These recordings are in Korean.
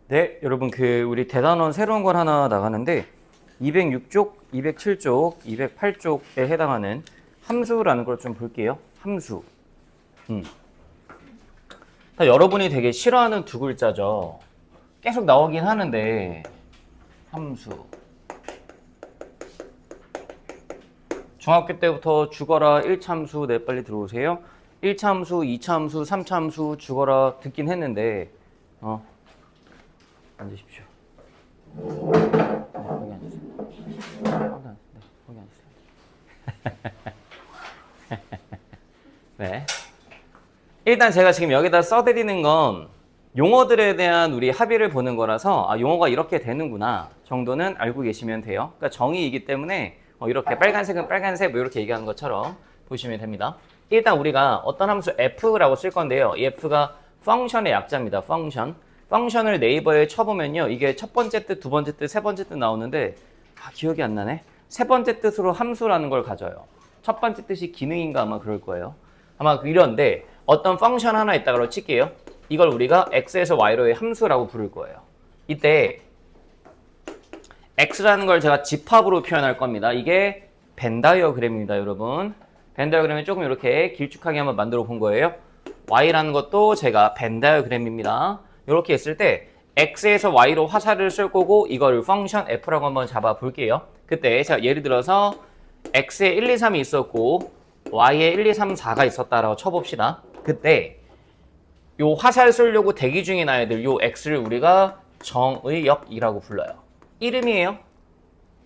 네, 여러분 우리 대단원 새로운 걸 하나 나가는데 206쪽, 207쪽, 208쪽에 해당하는 함수라는 걸 좀 볼게요. 함수. 여러분이 되게 싫어하는 두 글자죠. 계속 나오긴 하는데 함수. 중학교 때부터 죽어라 1차함수 네 빨리 들어오세요. 1차함수, 2차함수, 3차함수 죽어라 듣긴 했는데 앉으십시오. 네, 거기 앉으세요. 네, 거기 앉으세요. 네. 일단 제가 지금 여기다 써드리는 건 용어들에 대한 우리 합의를 보는 거라서 용어가 이렇게 되는구나 정도는 알고 계시면 돼요. 그러니까 정의이기 때문에 이렇게 빨간색은 빨간색 뭐 이렇게 얘기하는 것처럼 보시면 됩니다. 일단 우리가 어떤 함수 f라고 쓸 건데요. 이 f가 펑션의 약자입니다. 펑션을 네이버에 쳐보면요. 이게 첫 번째 뜻, 두 번째 뜻, 세 번째 뜻 나오는데 기억이 안 나네. 세 번째 뜻으로 함수라는 걸 가져요. 첫 번째 뜻이 기능인가 아마 그럴 거예요. 아마 이런데 어떤 펑션 하나 있다고 칠게요. 이걸 우리가 x에서 y로의 함수라고 부를 거예요. 이때 x라는 걸 제가 집합으로 표현할 겁니다. 이게 벤 다이어그램입니다, 여러분. 벤 다이어그램을 조금 이렇게 길쭉하게 한번 만들어 본 거예요. y라는 것도 제가 벤 다이어그램입니다. 이렇게 했을 때 x에서 y로 화살을 쓸 거고 이거를 펑션 f라고 한번 잡아 볼게요. 그때 제가 예를 들어서 x에 1, 2, 3이 있었고 y에 1, 2, 3, 4가 있었다라고 쳐봅시다. 그때 요 화살 쏘려고 대기 중인 아이들 요 x를 우리가 정의역이라고 불러요. 이름이에요.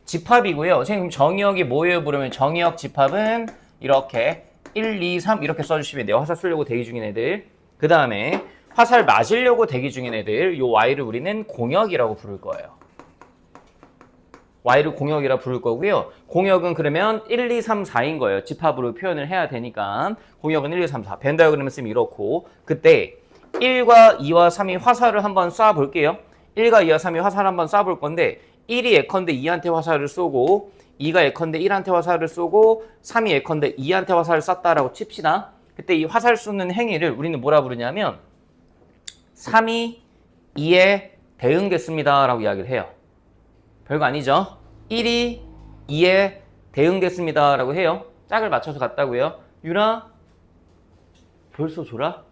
집합이고요. 선생님 정의역이 뭐예요? 부르면 정의역 집합은 이렇게 1, 2, 3 이렇게 써주시면 돼요. 화살 쏘려고 대기 중인 애들. 그 다음에 화살 맞으려고 대기 중인 애들 요 y를 우리는 공역이라고 부를 거예요. y를 공역이라 부를 거고요. 공역은 그러면 1, 2, 3, 4인 거예요. 집합으로 표현을 해야 되니까 공역은 1, 2, 3, 4. 벤 다이어그램을 쓰면 이렇고 그때 1과 2와 3이 화살을 한번 쏴 볼게요. 1과 2와 3이 화살을 한번 쏴 볼 건데 1이 예컨대 2한테 화살을 쏘고 2가 예컨대 1한테 화살을 쏘고 3이 예컨대 2한테 화살을 쐈다라고 칩시다. 그때 이 화살 쏘는 행위를 우리는 뭐라 부르냐면 3이 2에 대응됐습니다 라고 이야기를 해요. 별거 아니죠? 1이 2에 대응됐습니다 라고 해요. 짝을 맞춰서 갔다고요. 유라 벌써 줘라?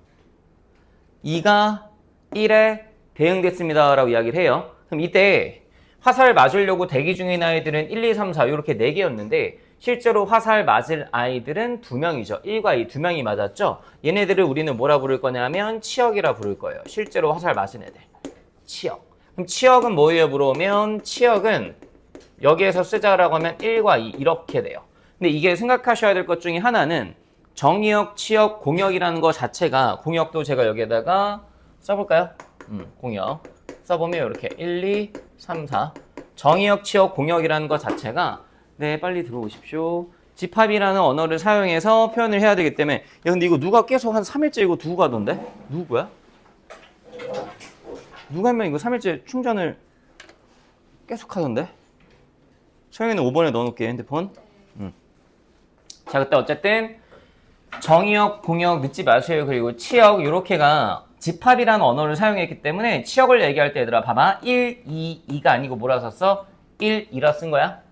2가 1에 대응됐습니다 라고 이야기를 해요. 그럼 이때 화살 맞으려고 대기 중인 아이들은 1, 2, 3, 4 이렇게 4개였는데 실제로 화살 맞을 아이들은 2명이죠. 1과 2, 2명이 맞았죠. 얘네들을 우리는 뭐라 부를 거냐면 치역이라 부를 거예요. 실제로 화살 맞은 애들. 치역. 그럼 치역은 뭐예요? 물어보면 치역은 여기에서 쓰자라고 하면 1과 2 이렇게 돼요. 근데 이게 생각하셔야 될 것 중에 하나는 정의역, 치역, 공역이라는 거 자체가 공역도 제가 여기에다가 써볼까요? 공역. 써보면 이렇게 1, 2, 3, 4 정의역, 치역, 공역이라는 것 자체가 네 빨리 들어오십시오. 집합이라는 언어를 사용해서 표현을 해야 되기 때문에 야 근데 이거 누가 계속 한 3일째 이거 두고 가던데? 누구야? 누가 한 명 이거 3일째 충전을 계속 하던데? 소영이는 5번에 넣어놓을게 핸드폰. 자 그때 어쨌든 정의역, 공역 늦지 마세요. 그리고 치역 이렇게가 집합이라는 언어를 사용했기 때문에 치역을 얘기할 때 얘들아 봐봐 1, 2, 2가 아니고 뭐라 썼어? 1, 2라 쓴 거야.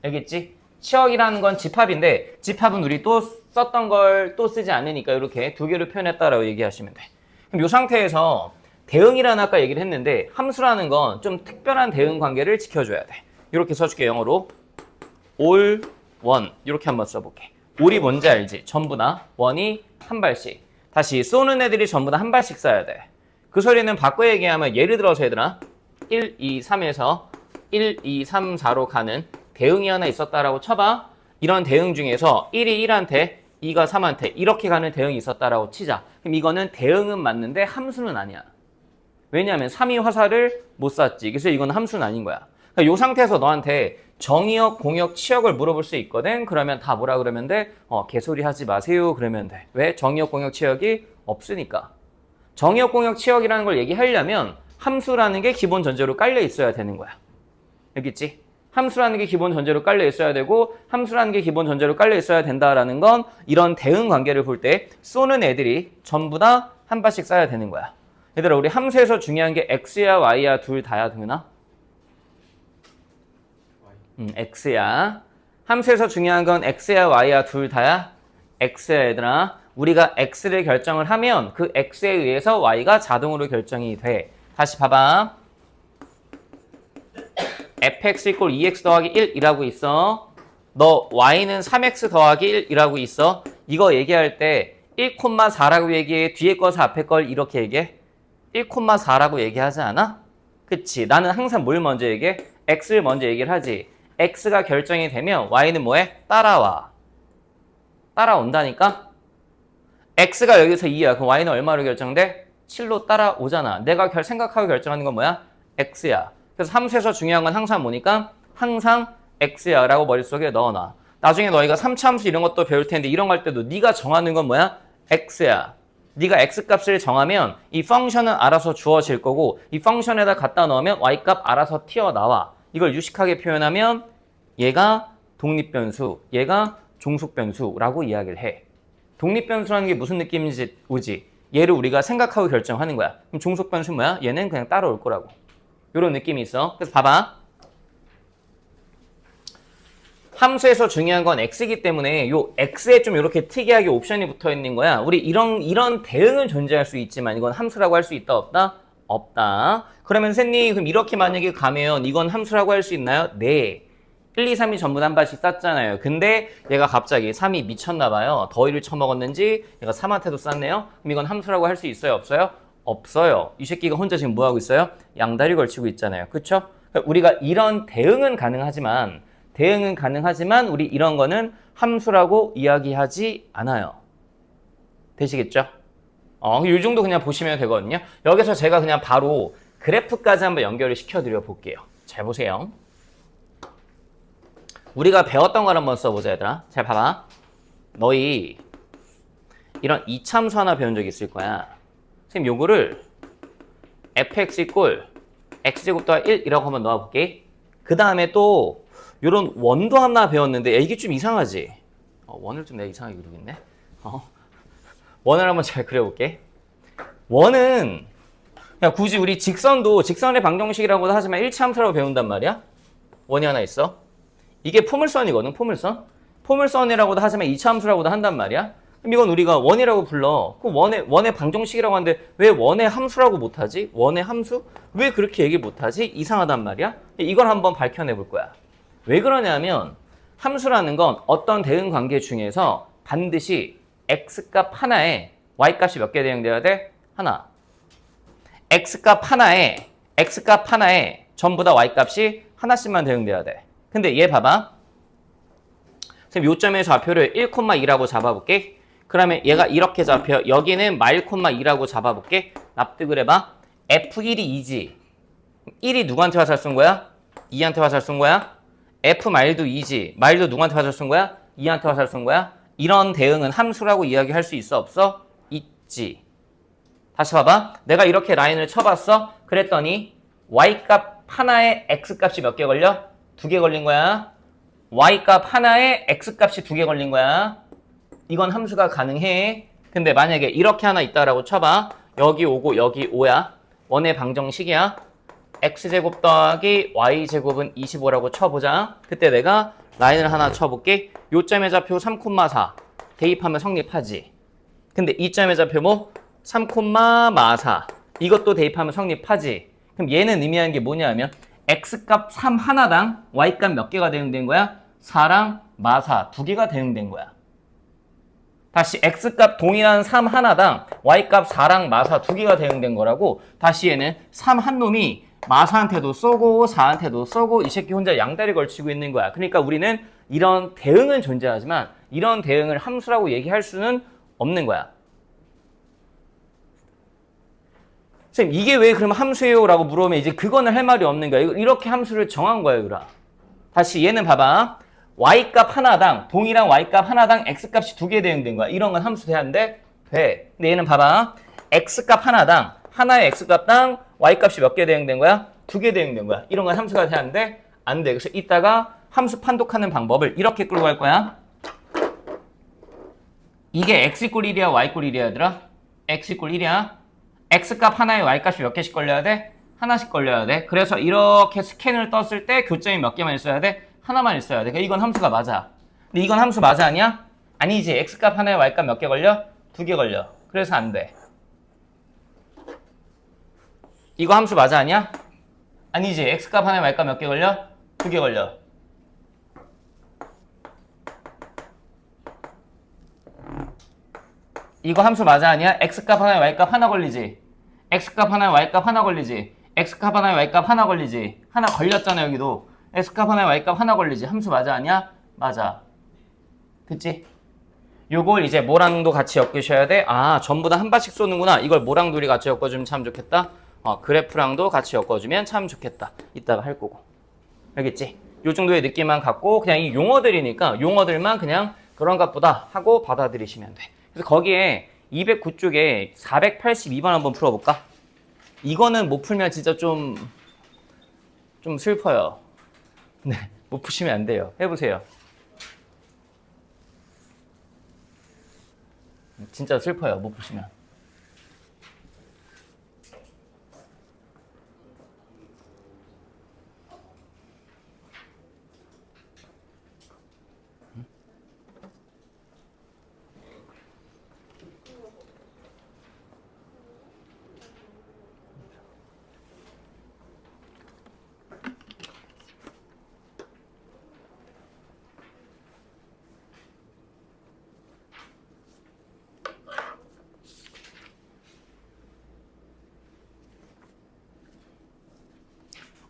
알겠지? 치역이라는 건 집합인데 집합은 우리 또 썼던 걸 또 쓰지 않으니까 이렇게 두 개로 표현했다라고 얘기하시면 돼. 그럼 이 상태에서 대응이라는 아까 얘기를 했는데 함수라는 건 좀 특별한 대응 관계를 지켜줘야 돼. 이렇게 써줄게 영어로 all, one 이렇게 한번 써볼게. all이 뭔지 알지? 전부 다 one이 한 발씩. 다시 쏘는 애들이 전부 다 한 발씩 쏴야 돼. 그 소리는 바꿔 얘기하면 예를 들어서 얘들아 1, 2, 3에서 1, 2, 3, 4로 가는 대응이 하나 있었다라고 쳐봐. 이런 대응 중에서 1이 1한테 2가 3한테 이렇게 가는 대응이 있었다라고 치자. 그럼 이거는 대응은 맞는데 함수는 아니야. 왜냐하면 3이 화살을 못 쐈지. 그래서 이건 함수는 아닌 거야. 그러니까 이 상태에서 너한테 정의역, 공역, 치역을 물어볼 수 있거든. 그러면 다 뭐라 그러면 돼? 개소리 하지 마세요. 그러면 돼. 왜? 정의역, 공역, 치역이 없으니까. 정의역, 공역, 치역이라는 걸 얘기하려면 함수라는 게 기본 전제로 깔려 있어야 되는 거야. 알겠지? 함수라는 게 기본 전제로 깔려 있어야 되고 함수라는 게 기본 전제로 깔려 있어야 된다라는 건 이런 대응 관계를 볼 때 쏘는 애들이 전부 다 한 발씩 쏴야 되는 거야. 얘들아 우리 함수에서 중요한 게 x야 y야 둘 다야 동현아? x야. 함수에서 중요한 건 x야 y야 둘 다야? x야 얘들아. 우리가 x를 결정을 하면 그 x에 의해서 y가 자동으로 결정이 돼. 다시 봐봐. fx = 2x 더하기 1이라고 있어. 너 y는 3x 더하기 1이라고 있어. 이거 얘기할 때 1,4라고 얘기해? 뒤에 거서 앞에 걸 이렇게 얘기해? 1,4라고 얘기하지 않아? 그치? 나는 항상 뭘 먼저 얘기해? x를 먼저 얘기를 하지. x가 결정이 되면 y는 뭐해? 따라와. 따라온다니까? x가 여기서 2야. 그럼 y는 얼마로 결정돼? 7로 따라오잖아. 내가 생각하고 결정하는 건 뭐야? x야. 그래서 함수에서 중요한 건 항상 뭐니까? 항상 x야 라고 머릿속에 넣어놔. 나중에 너희가 3차 함수 이런 것도 배울 텐데 이런 거 할 때도 네가 정하는 건 뭐야? x야. 네가 x값을 정하면 이 펑션은 알아서 주어질 거고 이 펑션에다 갖다 넣으면 y값 알아서 튀어나와. 이걸 유식하게 표현하면 얘가 독립변수, 얘가 종속변수라고 이야기를 해. 독립변수라는 게 무슨 느낌인지 오지? 얘를 우리가 생각하고 결정하는 거야. 그럼 종속변수는 뭐야? 얘는 그냥 따라올 거라고. 이런 느낌이 있어. 그래서 봐봐. 함수에서 중요한 건 x이기 때문에 요 x에 좀 이렇게 특이하게 옵션이 붙어 있는 거야. 우리 이런 대응은 존재할 수 있지만 이건 함수라고 할 수 있다 없다? 없다. 그러면 선생님 그럼 이렇게 만약에 가면 이건 함수라고 할 수 있나요? 네. 1, 2, 3이 전부 다 한 발씩 쌌잖아요. 근데 얘가 갑자기 3이 미쳤나 봐요. 더위를 처먹었는지 얘가 3한테도 쌌네요. 그럼 이건 함수라고 할 수 있어요? 없어요? 없어요. 이 새끼가 혼자 지금 뭐 하고 있어요? 양다리 걸치고 있잖아요. 그쵸? 우리가 이런 대응은 가능하지만 우리 이런 거는 함수라고 이야기하지 않아요. 되시겠죠? 이 정도 그냥 보시면 되거든요. 여기서 제가 그냥 바로 그래프까지 한번 연결을 시켜드려 볼게요. 잘 보세요. 우리가 배웠던 걸 한번 써보자 얘들아. 잘 봐봐. 너희 이런 이차함수 하나 배운 적 있을 거야. 선생님 요거를 fx = x제곱 더하기 1이라고 한번 넣어볼게. 그 다음에 또 요런 원도 하나 배웠는데 이게 좀 이상하지? 원을 좀 내가 이상하게 그리겠네. 원을 한번 잘 그려볼게. 원은 그냥 굳이 우리 직선의 방정식이라고도 하지만 1차 함수라고 배운단 말이야. 원이 하나 있어. 이게 포물선이거든. 포물선이라고도 하지만 2차 함수라고도 한단 말이야. 그럼 이건 우리가 원이라고 불러. 그 원의 방정식이라고 하는데 왜 원의 함수라고 못하지? 원의 함수? 왜 그렇게 얘기 못하지? 이상하단 말이야. 이걸 한번 밝혀내볼 거야. 왜 그러냐면 함수라는 건 어떤 대응 관계 중에서 반드시 x값 하나에 y값이 몇 개 대응돼야 돼? 하나. x값 하나에 전부 다 y값이 하나씩만 대응돼야 돼. 근데 얘 봐봐. 선생님 요점의 좌표를 1,2라고 잡아볼게. 그러면 얘가 이렇게 잡혀. 여기는 -2라고 잡아볼게. 납득을 해봐. F1이 2지. 1이 누구한테 화살 쏜 거야? 2한테 화살 쏜 거야? F 말도 2지. 말도 누구한테 화살 쏜 거야? 2한테 화살 쏜 거야? 이런 대응은 함수라고 이야기할 수 있어 없어? 있지. 다시 봐봐. 내가 이렇게 라인을 쳐봤어. 그랬더니 y값 하나에 x값이 몇 개 걸려? 2개 걸린 거야. y값 하나에 x값이 2개 걸린 거야. 이건 함수가 가능해. 근데 만약에 이렇게 하나 있다라고 쳐봐. 여기 5고 여기 5야. 원의 방정식이야. x제곱 더하기 y제곱은 25라고 쳐보자. 그때 내가 라인을 하나 쳐볼게. 요점의 좌표 3,4 대입하면 성립하지. 근데 이 점의 좌표 뭐? 3,4 이것도 대입하면 성립하지. 그럼 얘는 의미하는 게 뭐냐 하면 x값 3 하나당 y값 몇 개가 대응된 거야? 4랑 마사 2개가 대응된 거야. 다시 x값 동일한 3 하나당 y값 4랑 마사 2개가 대응된 거라고. 다시 얘는 3 한 놈이 마사한테도 쏘고 4한테도 쏘고 이 새끼 혼자 양다리 걸치고 있는 거야. 그러니까 우리는 이런 대응은 존재하지만 이런 대응을 함수라고 얘기할 수는 없는 거야. 선생님 이게 왜 그럼 함수예요? 라고 물어보면 이제 그거는 할 말이 없는 거야. 이렇게 함수를 정한 거야. 유라. 다시 얘는 봐봐. y값 하나당 동일한 y값 하나당 x값이 2개 대응된 거야. 이런 건 함수 돼야 하는데 돼. 근데 얘는 봐봐. x값 하나당 하나의 x값당 y값이 몇 개 대응된 거야? 2개 대응된 거야. 이런 건 함수가 돼야 하는데 안 돼. 그래서 이따가 함수 판독하는 방법을 이렇게 끌고 갈 거야. 이게 x = 1이야 y = 1이야 얘들아? x = 1이야? x값 하나에 y값이 몇 개씩 걸려야 돼? 하나씩 걸려야 돼. 그래서 이렇게 스캔을 떴을 때 교점이 몇 개만 있어야 돼? 하나만 있어야 돼. 그러니까 이건 함수가 맞아. 근데 이건 함수 맞아 아니야? 아니지. x값 하나에 y값 몇 개 걸려? 2개 걸려. 그래서 안 돼. 이거 함수 맞아 아니야? 아니지. x값 하나에 y값 몇 개 걸려? 2개 걸려. 이거 함수 맞아 아니야? x값 하나에 y값 하나 걸리지. x값 하나에 y값 하나 걸리지. x값 하나에 y값 하나 걸리지. 하나 걸렸잖아 여기도. x값 하나에 y값 하나 걸리지. 함수 맞아 아니야? 맞아. 그치? 요걸 이제 뭐랑도 같이 엮으셔야 돼. 아, 전부 다 한 발씩 쏘는구나. 이걸 뭐랑 둘이 같이 엮어주면 참 좋겠다. 그래프랑도 같이 엮어주면 참 좋겠다. 이따가 할 거고. 알겠지? 요 정도의 느낌만 갖고 그냥 이 용어들이니까 용어들만 그냥 그런 것보다 하고 받아들이시면 돼. 그래서 거기에 209쪽에 482번 한번 풀어볼까? 이거는 못 풀면 진짜 좀 슬퍼요. 네, 못 푸시면 안 돼요. 해보세요. 진짜 슬퍼요. 못 푸시면.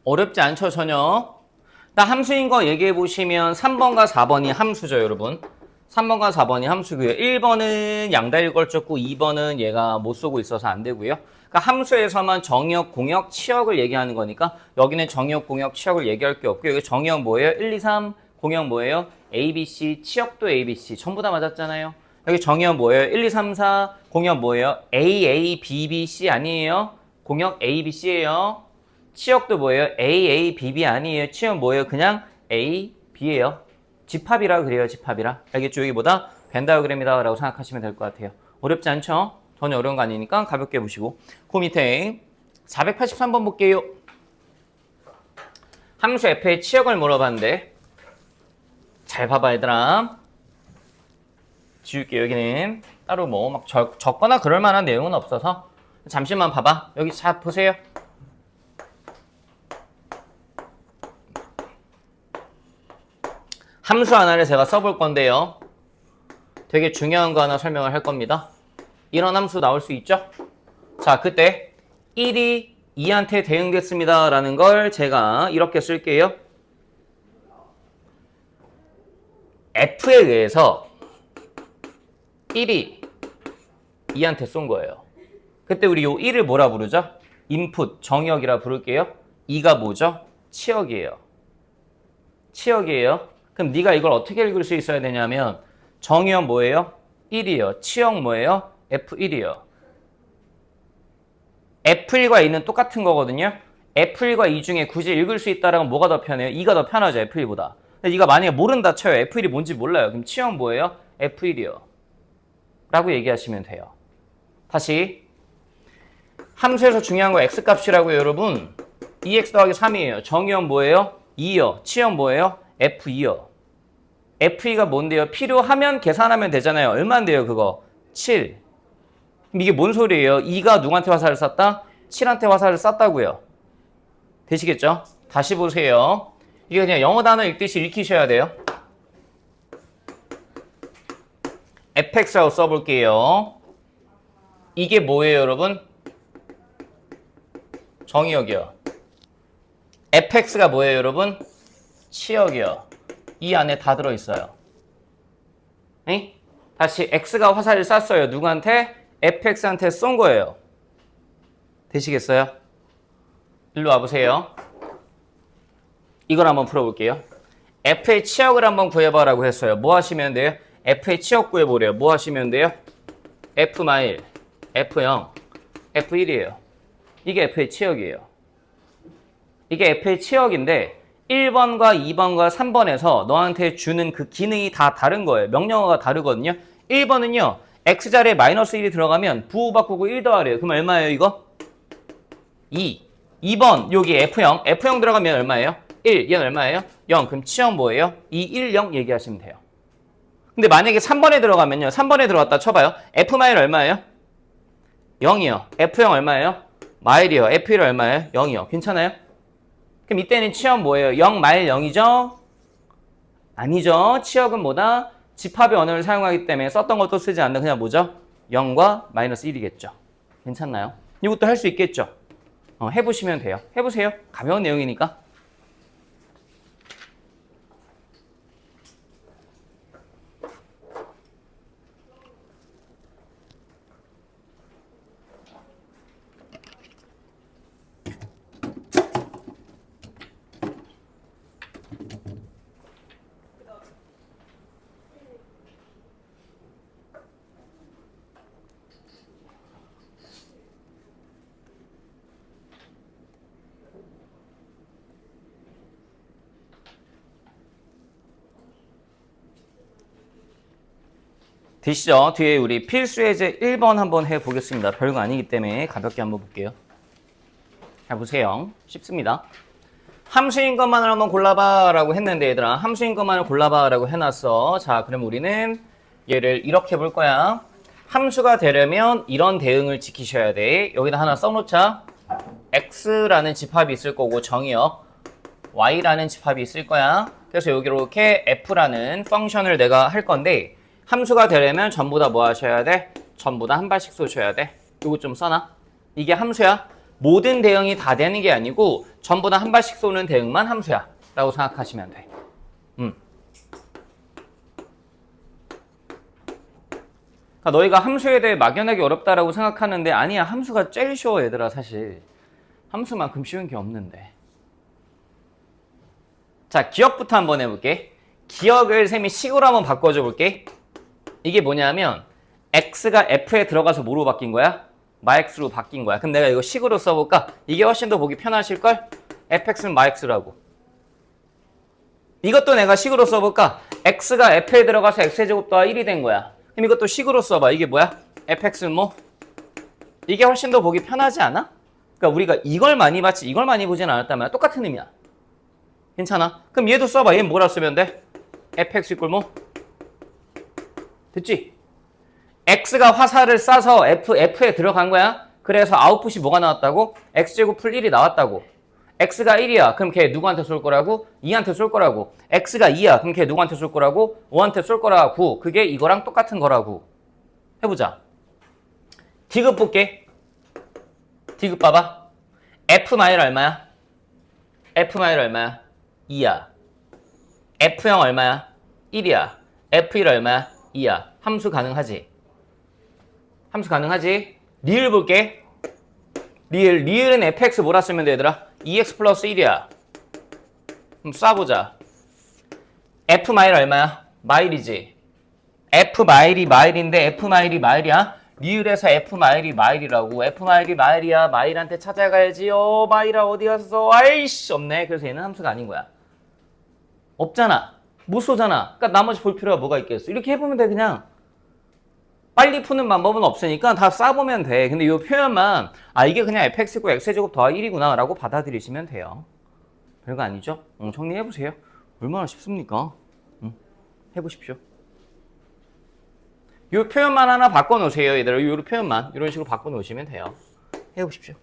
어렵지 않죠, 전혀. 나 함수인 거 얘기해 보시면 3번과 4번이 함수죠, 여러분. 3번과 4번이 함수고요. 1번은 양다리를 걸쳤고 2번은 얘가 못 쏘고 있어서 안 되고요. 그러니까 함수에서만 정의역, 공역, 치역을 얘기하는 거니까 여기는 정의역, 공역, 치역을 얘기할 게 없고요. 여기 정의역 뭐예요? 1, 2, 3. 공역 뭐예요? A, B, C. 치역도 A, B, C. 전부 다 맞았잖아요. 여기 정의역 뭐예요? 1, 2, 3, 4. 공역 뭐예요? A, A, B, B, C 아니에요? 공역 A, B, C예요. 치역도 뭐예요? A, A, B, B 아니에요. 치역 뭐예요? 그냥 A, B예요. 집합이라 그래요. 집합이라. 알겠죠? 여기보다 벤 다이어그램이다 라고 생각하시면 될 것 같아요. 어렵지 않죠? 전혀 어려운 거 아니니까 가볍게 보시고. 그 밑에 483번 볼게요. 함수 f의 치역을 물어봤는데 잘 봐봐 얘들아. 지울게요. 여기는 따로 뭐 막 적거나 그럴 만한 내용은 없어서 잠시만 봐봐. 여기 잘 보세요. 함수 하나를 제가 써볼 건데요. 되게 중요한 거 하나 설명을 할 겁니다. 이런 함수 나올 수 있죠? 자, 그때 1이 2한테 대응됐습니다 라는 걸 제가 이렇게 쓸게요. F에 의해서 1이 2한테 쏜 거예요. 그때 우리 요 1을 뭐라 부르죠? 인풋, 정의역이라 부를게요. 2가 뭐죠? 치역이에요. 치역이에요. 그럼 네가 이걸 어떻게 읽을 수 있어야 되냐면 정의역 뭐예요? 1이요. 치역 뭐예요? F1이요. F1과 2는 똑같은 거거든요. F1과 2 중에 굳이 읽을 수 있다라면 뭐가 더 편해요? 2가 더 편하죠. F1보다. 근데 네가 만약에 모른다 쳐요. F1이 뭔지 몰라요. 그럼 치역 뭐예요? F1이요. 라고 얘기하시면 돼요. 다시 함수에서 중요한 거 X값이라고요. 여러분 2X 더하기 3이에요. 정의역 뭐예요? 2요. 치역 뭐예요? F2요. F2가 뭔데요? 필요하면 계산하면 되잖아요. 얼마인데요 그거? 7. 그럼 이게 뭔 소리예요? 2가 누구한테 화살을 쐈다? 7한테 화살을 쐈다고요. 되시겠죠? 다시 보세요. 이게 그냥 영어 단어 읽듯이 읽히셔야 돼요. fx라고 써볼게요. 이게 뭐예요 여러분? 정의역이요. fx가 뭐예요 여러분? 치역이요. 이 안에 다 들어있어요. 에? 다시 x가 화살을 쐈어요. 누구한테? fx한테 쏜 거예요. 되시겠어요? 일로 와보세요. 이걸 한번 풀어볼게요. f의 치역을 한번 구해봐라고 했어요. 뭐 하시면 돼요? f의 치역 구해보래요. 뭐 하시면 돼요? f-1, f0, f1이에요. 이게 f의 치역이에요. 이게 f의 치역인데 1번과 2번과 3번에서 너한테 주는 그 기능이 다 다른 거예요. 명령어가 다르거든요. 1번은요. x자리에 마이너스 1이 들어가면 부호 바꾸고 1 더하래요. 그럼 얼마예요 이거? 2. 2번 여기 F형. F형 들어가면 얼마예요? 1. 얘는 얼마예요? 0. 그럼 치형 뭐예요? 2, 1, 0 얘기하시면 돼요. 근데 만약에 3번에 들어가면요. 3번에 들어갔다 쳐봐요. F 마일 얼마예요? 0이요. F형 얼마예요? 마일이요. F1 얼마예요? 0이요. 괜찮아요? 그럼 이때는 치형 뭐예요? 0 마일 0이죠? 아니죠. 치역은 뭐다? 집합의 언어를 사용하기 때문에 썼던 것도 쓰지 않는 그냥 뭐죠? 0과 마이너스 1이겠죠. 괜찮나요? 이것도 할 수 있겠죠. 해보시면 돼요. 해보세요. 가벼운 내용이니까. 되시죠? 뒤에 우리 필수 예제 1번 한번 해보겠습니다. 별거 아니기 때문에 가볍게 한번 볼게요. 잘 보세요. 쉽습니다. 함수인 것만을 한번 골라봐 라고 했는데 얘들아 함수인 것만을 골라봐 라고 해놨어. 자 그럼 우리는 얘를 이렇게 볼 거야. 함수가 되려면 이런 대응을 지키셔야 돼. 여기다 하나 써놓자. x라는 집합이 있을 거고 정의역 y라는 집합이 있을 거야. 그래서 여기 이렇게 f라는 펑션을 내가 할 건데 함수가 되려면 전부 다 뭐 하셔야 돼? 전부 다 한 발씩 쏘셔야 돼. 이거 좀 써놔. 이게 함수야. 모든 대응이 다 되는 게 아니고 전부 다 한 발씩 쏘는 대응만 함수야 라고 생각하시면 돼. 그러니까 너희가 함수에 대해 막연하게 어렵다라고 생각하는데 아니야. 함수가 제일 쉬워 얘들아 사실. 함수만큼 쉬운 게 없는데. 자 기억부터 한번 해볼게. 기억을 쌤이 식으로 한번 바꿔줘 볼게. 이게 뭐냐면 x가 f에 들어가서 뭐로 바뀐 거야? 마x로 바뀐 거야. 그럼 내가 이거 식으로 써볼까? 이게 훨씬 더 보기 편하실걸? fx는 마x라고. 이것도 내가 식으로 써볼까? x가 f에 들어가서 x제곱 더하 1이 된 거야. 그럼 이것도 식으로 써봐. 이게 뭐야? fx는 뭐? 이게 훨씬 더 보기 편하지 않아? 그러니까 우리가 이걸 많이 봤지 이걸 많이 보진 않았단 말이야. 똑같은 의미야. 괜찮아? 그럼 얘도 써봐. 얘는 뭐라 쓰면 돼? fx 이꼴 뭐? 됐지? x가 화살을 쏴서 f에 들어간 거야. 그래서 아웃풋이 뭐가 나왔다고? x제곱 풀 1이 나왔다고. x가 1이야. 그럼 걔 누구한테 쏠 거라고? 2한테 쏠 거라고. x가 2야. 그럼 걔 누구한테 쏠 거라고? 5한테 쏠 거라고. 그게 이거랑 똑같은 거라고. 해보자. 디귿 볼게. 디귿 봐봐. f 마일 얼마야? f 마일 얼마야? 2야. f형 얼마야? 1이야. f1 얼마야? 2야. 함수 가능하지? 함수 가능하지? 리을 볼게. 리을은 fx 뭐라 쓰면 돼 얘들아? 2x 플러스 1이야. 그럼 쏴보자. f 마일 얼마야? 마일이지. f 마일이 마일인데 f 마일이 마일이야? 리을에서 f 마일이 마일이라고. f 마일이 마일이야. 마일한테 찾아가야지. 마일아 어디 갔어? 아이씨 없네. 그래서 얘는 함수가 아닌 거야. 없잖아. 못 쏘잖아. 그러니까 나머지 볼 필요가 뭐가 있겠어. 이렇게 해보면 돼 그냥. 빨리 푸는 방법은 없으니까 다 싸보면 돼. 근데 이 표현만 이게 그냥 fx고 x제곱 더하기 1이구나 라고 받아들이시면 돼요. 별거 아니죠? 정리해보세요. 얼마나 쉽습니까? 해보십시오. 이 표현만 하나 바꿔놓으세요. 얘들아 이 표현만 이런 식으로 바꿔놓으시면 돼요. 해보십시오.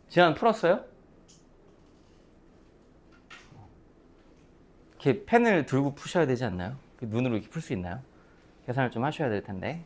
지난 풀었어요? 이렇게 펜을 들고 푸셔야 되지 않나요? 눈으로 이렇게 풀 수 있나요? 계산을 좀 하셔야 될 텐데.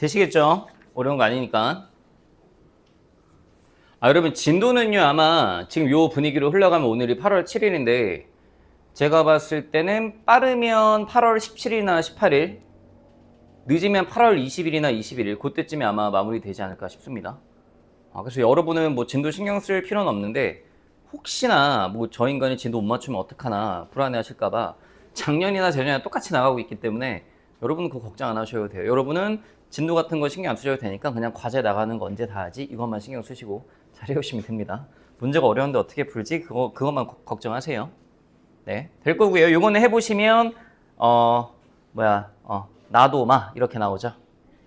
되시겠죠? 어려운 거 아니니까. 여러분 진도는요 아마 지금 요 분위기로 흘러가면 오늘이 8월 7일인데 제가 봤을 때는 빠르면 8월 17일이나 18일, 늦으면 8월 20일이나 21일 그때쯤에 아마 마무리되지 않을까 싶습니다. 그래서 여러분은 뭐 진도 신경 쓸 필요는 없는데 혹시나 뭐 저 인간이 진도 못 맞추면 어떡하나 불안해 하실까봐 작년이나 재작년이나 똑같이 나가고 있기 때문에 여러분은 그거 걱정 안 하셔도 돼요. 여러분은 진도 같은 거 신경 안 쓰셔도 되니까 그냥 과제 나가는 거 언제 다 하지? 이것만 신경 쓰시고 잘 해오시면 됩니다. 문제가 어려운데 어떻게 풀지? 그것만 걱정하세요. 네, 될 거고요. 요거는 해보시면 나도 마 이렇게 나오죠.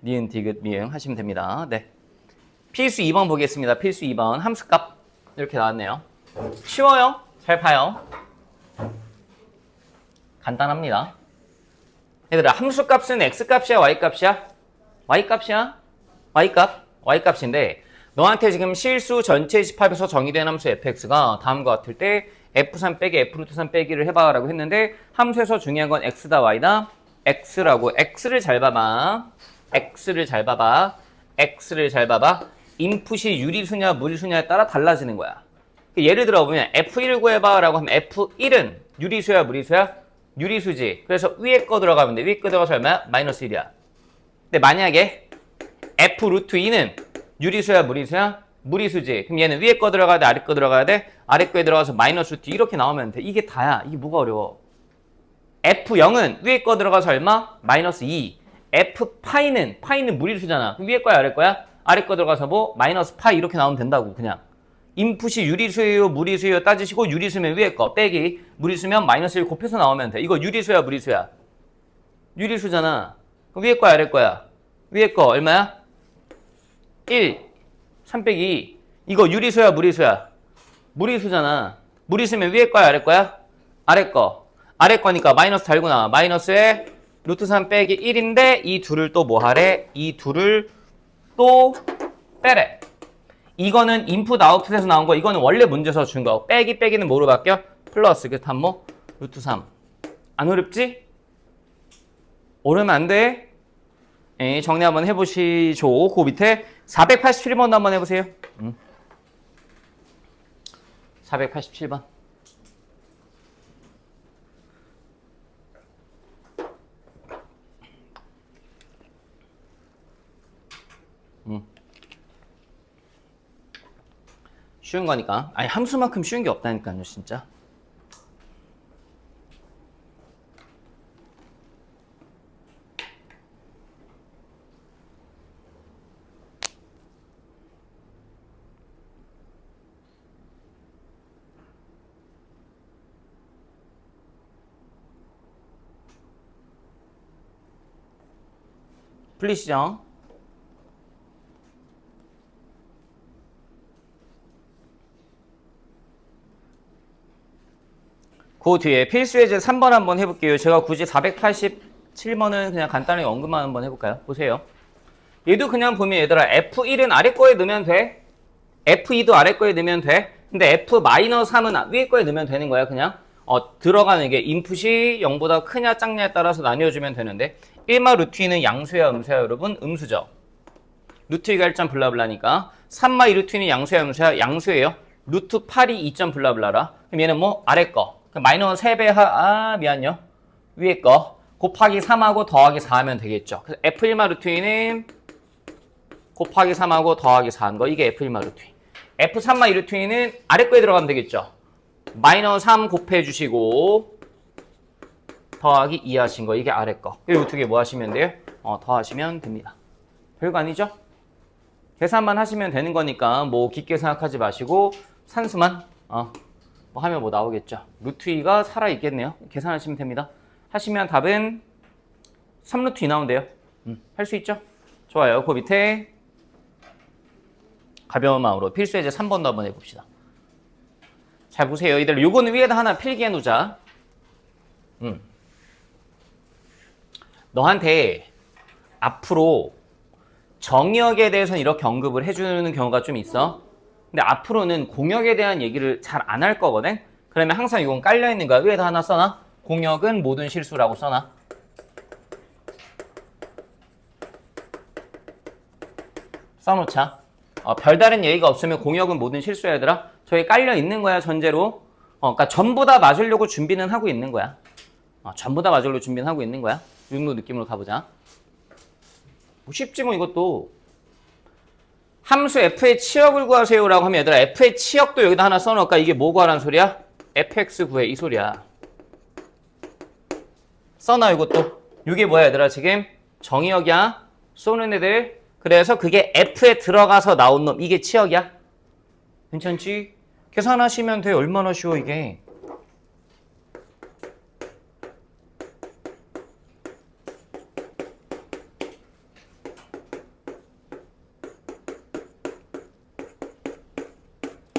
니은 디귿 미응 하시면 됩니다. 네, 필수 2번 보겠습니다. 필수 2번 함수값 이렇게 나왔네요. 쉬워요. 잘 봐요. 간단합니다. 얘들아 함수값은 x값이야 y값이야? y값이야? y값인데 너한테 지금 실수 전체 집합에서 정의된 함수 fx가 다음과 같을 때 f3 빼기 f√3 빼기를 해봐 라고 했는데 함수에서 중요한 건 x다 y다. x라고 x를 잘 봐봐. 인풋이 유리수냐 무리수냐에 따라 달라지는 거야. 예를 들어 보면 f1 구해봐 라고 하면 f1은 유리수야 무리수야? 유리수지. 그래서 위에 거 들어가면 돼. 위에 거 들어가서 얼마야? 마이너스 1이야. 근데 만약에 f√2는 유리수야 무리수야? 무리수지. 그럼 얘는 위에 거 들어가야 돼? 아래 거 들어가야 돼? 아래 거에 들어가서 마이너스 2 이렇게 나오면 돼. 이게 다야. 이게 뭐가 어려워. f0은 위에 거 들어가서 얼마? 마이너스 2. f파이는 무리수잖아. 그럼 위에 거야 아래 거야? 아래 거 들어가서 뭐? 마이너스 파이 이렇게 나오면 된다고 그냥. 인풋이 유리수예요 무리수예요 따지시고 유리수면 위에 거 빼기 무리수면 마이너스 1 곱해서 나오면 돼. 이거 유리수야 무리수야? 유리수잖아. 그럼 위에 거야 아래 거야? 위에 거 얼마야? 1 3 빼기 2 이거 유리수야 무리수야? 무리수잖아. 무리수면 위에 거야 아래 거야? 아래 거. 아래 거니까 마이너스 달고 나와. 마이너스에 루트 3 빼기 1인데 이 둘을 또 뭐 하래? 이 둘을 또 빼래. 이거는 인풋 아웃풋에서 나온 거. 이거는 원래 문제에서 준 거. 빼기는 뭐로 바뀌어? 플러스. 그렇다면 뭐? 루트 3. 안 어렵지? 어려우면 안 돼. 정리 한번 해보시죠. 그 밑에 487번도 한번 해보세요. 487번. 쉬운 거니까. 아니 함수만큼 쉬운 게 없다니까요 진짜. 풀리시죠? 그 뒤에 필수 예제 3번 한번 해볼게요. 제가 굳이 487번은 그냥 간단하게 언급만 한번 해볼까요? 보세요. 얘도 그냥 보면 얘들아 F1은 아래 거에 넣으면 돼. F2도 아래 거에 넣으면 돼. 근데 F-3은 위에 거에 넣으면 되는 거야. 그냥 들어가는 게 인풋이 0보다 크냐 작냐에 따라서 나뉘어주면 되는데 1마 루트 2는 양수야 음수야 여러분? 음수죠. 루트 2가 1점 블라블라니까 3마 2 루트 2는 양수야 음수야? 양수예요. 루트 8이 2점 블라블라라. 그럼 얘는 뭐? 아래 거. 마이너스 3배 미안요. 위에 거 곱하기 3하고 더하기 4 하면 되겠죠. 그래서 F1마 루트 2는 곱하기 3하고 더하기 4 한 거. 이게 F1마 루트 2. F3마 2 루트 2는 아래 거에 들어가면 되겠죠. 마이너스 3 곱해 주시고 더하기 2 하신 거. 이게 아래 거. 이 두 개 뭐 하시면 돼요? 더하시면 됩니다. 별거 아니죠? 계산만 하시면 되는 거니까 뭐 깊게 생각하지 마시고 산수만 뭐 하면 뭐 나오겠죠. 루트 2가 살아있겠네요. 계산하시면 됩니다. 하시면 답은 3루트 2 나온대요. 할 수 있죠? 좋아요. 그 밑에 가벼운 마음으로 필수 예제 3번도 한번 해봅시다. 잘 보세요. 이들 요거는 위에다 하나 필기해 놓자. 너한테 앞으로 정의역에 대해서는 이렇게 언급을 해주는 경우가 좀 있어. 근데 앞으로는 공역에 대한 얘기를 잘 안 할 거거든? 그러면 항상 이건 깔려있는 거야. 위에다 하나 써놔. 공역은 모든 실수라고 써놔. 써놓자. 별다른 얘기가 없으면 공역은 모든 실수야 얘들아. 저기 깔려 있는 거야 전제로. 그러니까 전부 다 맞으려고 준비는 하고 있는 거야. 전부 다 맞으려고 준비는 하고 있는 거야. 이 정도 느낌으로 가보자. 뭐 쉽지 뭐 이것도. 함수 f의 치역을 구하세요라고 하면 얘들아 f의 치역도 여기다 하나 써놓을까? 이게 뭐 구하라는 소리야? fx 구해 이 소리야. 써놔 이것도. 이게 뭐야 얘들아 지금? 정의역이야. 쏘는 애들. 그래서 그게 f에 들어가서 나온 놈. 이게 치역이야. 괜찮지? 계산하시면 돼. 얼마나 쉬워 이게.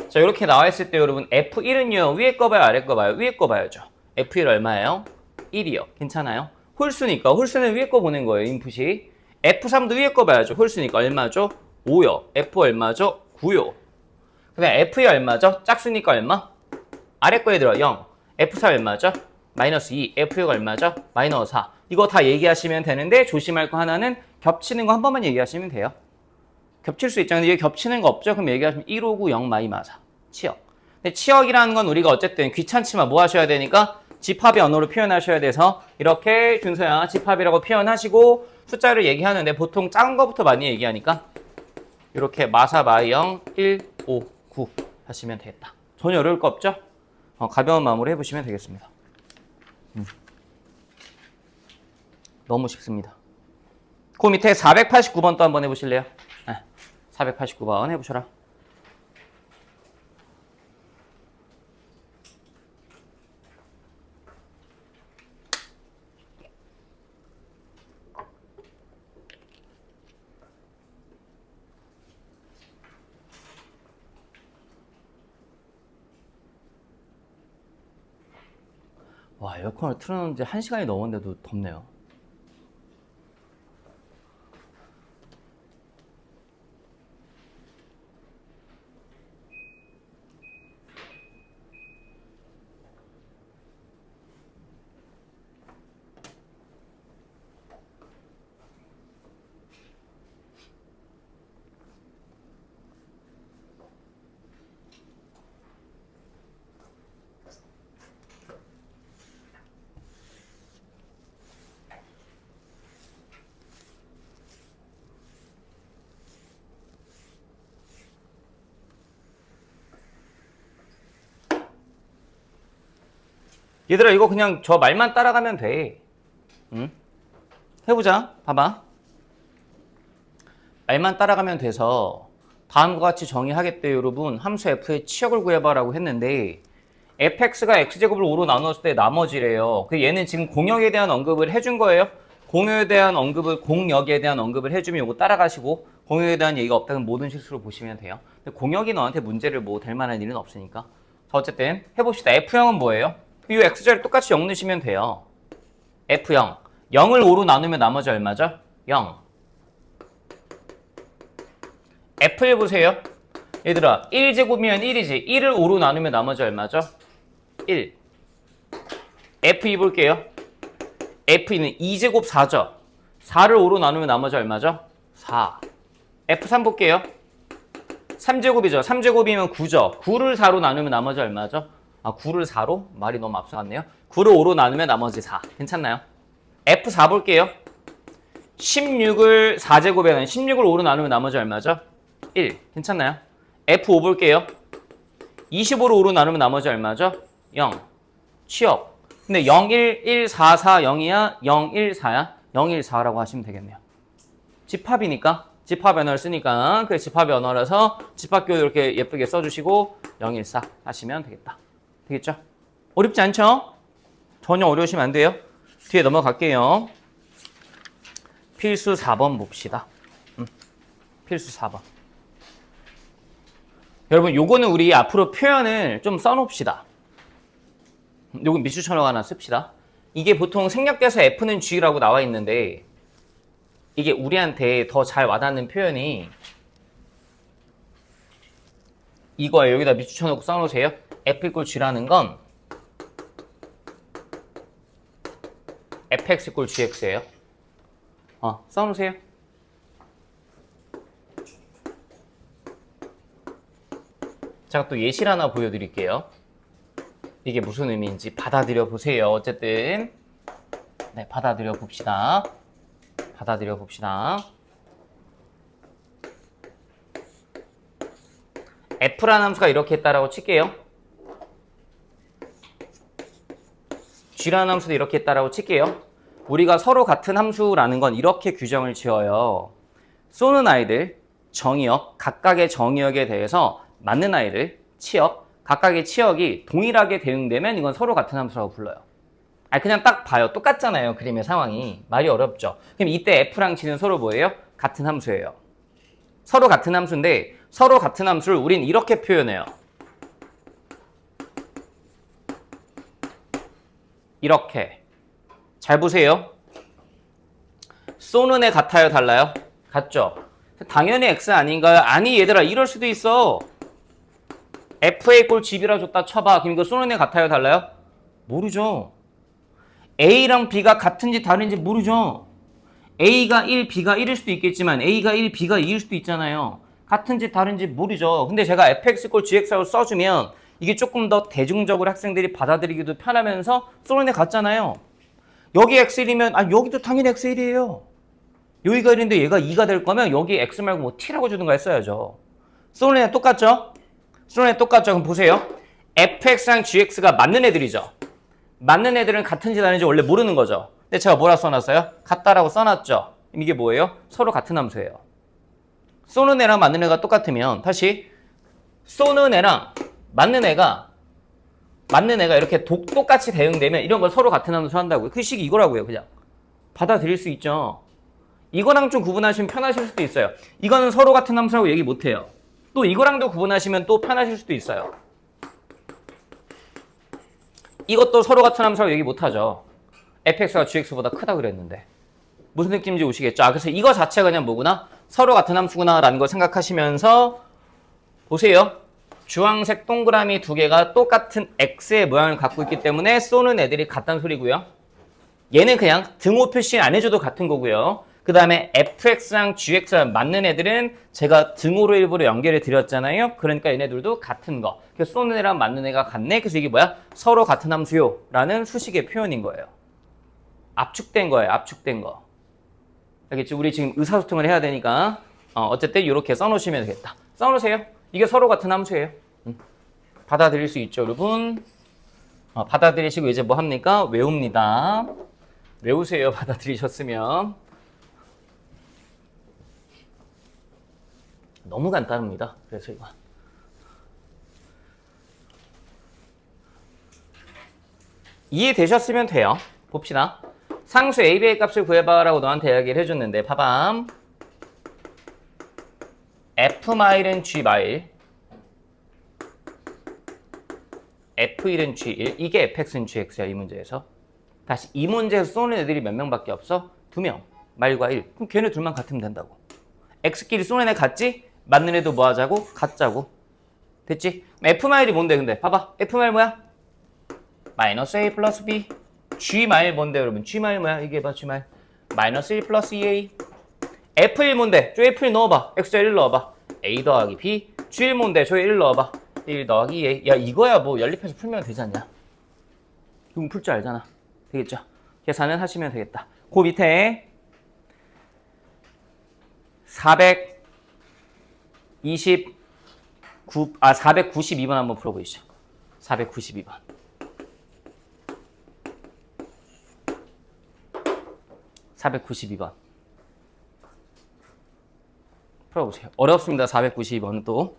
자 이렇게 나와 있을 때 여러분 F1은요. 위에 거 봐요 아래 거 봐요? 위에 거 봐야죠. F1 얼마예요? 1이요. 괜찮아요? 홀수니까 홀수는 위에 거 보는 거예요. 인풋이. F3도 위에 거 봐야죠. 홀수니까 얼마죠? 5요. F 얼마죠? 9요. 그 다음에 F2 얼마죠? 짝수니까 얼마? 아래 거에 들어 0. F4 얼마죠? 마이너스 2. F6 얼마죠? 마이너스 4. 이거 다 얘기하시면 되는데 조심할 거 하나는 겹치는 거 한 번만 얘기하시면 돼요. 겹칠 수 있잖아요. 이게 겹치는 거 없죠? 그럼 얘기하시면 159 0 마이마사. 치역. 근데 치역이라는 건 우리가 어쨌든 귀찮지만 뭐 하셔야 되니까 집합의 언어로 표현하셔야 돼서 이렇게 준서야 집합이라고 표현하시고 숫자를 얘기하는데 보통 작은 거부터 많이 얘기하니까 이렇게 마사 마이 0 1 5 9 하시면 되겠다. 전혀 어려울 거 없죠? 가벼운 마음으로 해보시면 되겠습니다. 너무 쉽습니다. 그 밑에 489번도 한번 해보실래요? 네, 489번 해보셔라. 와, 에어컨을 틀어놓은 지 1시간이 넘었는데도 덥네요. 얘들아 이거 그냥 저 말만 따라가면 돼. 응? 해보자. 봐봐. 말만 따라가면 돼서 다음과 같이 정의하겠대 여러분. 함수 f의 치역을 구해봐라고 했는데 fx가 x제곱을 5로 나눴을 때 나머지래요. 얘는 지금 공역에 대한 언급을 해준 거예요. 공역에 대한 언급을 해주면 이거 따라가시고 공역에 대한 얘기가 없다면 모든 실수로 보시면 돼요. 근데 공역이 너한테 문제를 뭐 될 만한 일은 없으니까. 자 어쨌든 해봅시다. F형은 뭐예요? 이 x자를 똑같이 0 넣으시면 돼요. F0. 0을 5로 나누면 나머지 얼마죠? 0. F1 보세요. 얘들아 1제곱이면 1이지. 1을 5로 나누면 나머지 얼마죠? 1. F2 볼게요. F2는 2제곱 4죠. 4를 5로 나누면 나머지 얼마죠? 4. F3 볼게요. 3제곱이죠. 3제곱이면 9죠. 9를 4로 나누면 나머지 얼마죠? 9를 4로? 말이 너무 앞서갔네요. 9를 5로 나누면 나머지 4. 괜찮나요? F4 볼게요. 16을 4제곱에는 16을 5로 나누면 나머지 얼마죠? 1. 괜찮나요? F5 볼게요. 25를 5로 나누면 나머지 얼마죠? 0. 취업. 근데 0, 1, 1, 4, 4, 0이야? 0, 1, 4야? 0, 1, 4라고 하시면 되겠네요. 집합이니까. 집합 언어를 쓰니까. 그 집합의 언어라서 집합교도 이렇게 예쁘게 써주시고 0, 1, 4 하시면 되겠다. 되겠죠? 어렵지 않죠? 전혀 어려우시면 안 돼요. 뒤에 넘어갈게요. 필수 4번 봅시다. 필수 4번. 여러분 요거는 우리 앞으로 표현을 좀 써놓읍시다. 요건 미추천으로 하나 씁시다. 이게 보통 생략돼서 F는 G라고 나와 있는데 이게 우리한테 더 잘 와닿는 표현이 이거예요. 여기다 미추천놓고 써놓으세요. F = G라는 건 fx = gx예요. 써놓으세요. 제가 또 예시를 하나 보여드릴게요. 이게 무슨 의미인지 받아들여 보세요. 어쨌든 네, 받아들여 봅시다. 받아들여 봅시다. F라는 함수가 이렇게 했다라고 칠게요. G라는 함수도 이렇게 했다라고 칠게요. 우리가 서로 같은 함수라는 건 이렇게 규정을 지어요. 쏘는 아이들, 정의역, 각각의 정의역에 대해서 맞는 아이들, 치역, 각각의 치역이 동일하게 대응되면 이건 서로 같은 함수라고 불러요. 아니 그냥 딱 봐요. 똑같잖아요. 그림의 상황이. 말이 어렵죠. 그럼 이때 F랑 G는 서로 뭐예요? 같은 함수예요. 서로 같은 함수인데 서로 같은 함수를 우린 이렇게 표현해요. 이렇게. 잘 보세요. 쏘는 애 같아요? 달라요? 같죠? 당연히 X 아닌가요? 아니 얘들아 이럴 수도 있어. FA 꼴 GB라 줬다 쳐봐. 그럼 이거 쏘는 애 같아요? 달라요? 모르죠. A랑 B가 같은지 다른지 모르죠. A가 1, B가 1일 수도 있겠지만 A가 1, B가 2일 수도 있잖아요. 같은지 다른지 모르죠. 근데 제가 fx 꼴 gx라고 써주면 이게 조금 더 대중적으로 학생들이 받아들이기도 편하면서 쏘는 애 같잖아요. 여기 x1이면 여기도 당연히 x1이에요. 여기가 1인데 얘가 2가 될 거면 여기 x 말고 뭐 t라고 주든가 했어야죠. 쏘는 애 똑같죠? 쏘는 애 똑같죠? 그럼 보세요. fx랑 gx가 맞는 애들이죠. 맞는 애들은 같은지 다른지 원래 모르는 거죠. 근데 제가 뭐라 써놨어요? 같다라고 써놨죠. 이게 뭐예요? 서로 같은 함수예요. 쏘는 애랑 맞는 애가 똑같으면 다시 쏘는 애랑 맞는 애가 이렇게 똑같이 대응되면 이런 걸 서로 같은 함수 한다고요. 그 식이 이거라고요. 그냥 받아들일 수 있죠. 이거랑 좀 구분하시면 편하실 수도 있어요. 이거는 서로 같은 함수라고 얘기 못해요. 또 이거랑도 구분하시면 또 편하실 수도 있어요. 이것도 서로 같은 함수라고 얘기 못하죠. fx가 gx보다 크다고 그랬는데 무슨 느낌인지 오시겠죠? 그래서 이거 자체가 그냥 뭐구나? 서로 같은 함수구나 라는 걸 생각하시면서 보세요. 주황색 동그라미 두 개가 똑같은 x의 모양을 갖고 있기 때문에 쏘는 애들이 같다는 소리고요. 얘는 그냥 등호 표시 안 해줘도 같은 거고요. 그 다음에 fx랑 gx랑 맞는 애들은 제가 등호로 일부러 연결해 드렸잖아요. 그러니까 얘네들도 같은 거. 그래서 쏘는 애랑 맞는 애가 같네. 그래서 이게 뭐야? 서로 같은 함수요 라는 수식의 표현인 거예요. 압축된 거예요. 압축된 거. 알겠죠? 우리 지금 의사소통을 해야 되니까 어쨌든 이렇게 써놓으시면 되겠다. 써놓으세요. 이게 서로 같은 함수예요. 받아들일 수 있죠, 여러분? 받아들이시고 이제 뭐 합니까? 외웁니다. 외우세요. 받아들이셨으면. 너무 간단합니다. 그래서 이거. 이해되셨으면 돼요. 봅시다. 상수 a, b의 값을 구해봐라고 너한테 이야기를 해줬는데 봐봐. f-은 g-, f1은 g1, 이게 fx는 gx야 이 문제에서. 다시 이 문제에서 쏘는 애들이 몇 명밖에 없어? 2명, 말과 1. 그럼 걔네 둘만 같으면 된다고. x끼리 쏘는 애 같지? 맞는 애도 뭐 하자고? 같자고. 됐지? f-이 뭔데 근데? 봐봐. f- 뭐야? 마이너스 a 플러스 b. g- 뭔데 여러분? g- 뭐야? 이게 봐 g-. 마이너스 1 플러스 2a. f1 뭔데? 저 f1 넣어봐. x에 1 넣어봐. a 더하기 b. g1 뭔데? 저에 1 넣어봐. 1 더하기 2a. 야 이거야 뭐 연립해서 풀면 되지 않냐? 이건 풀 줄 알잖아. 되겠죠? 계산은 하시면 되겠다. 그 밑에 492번 한번 풀어보시죠. 492번. 492번. 풀어보세요. 어렵습니다. 492번은 또.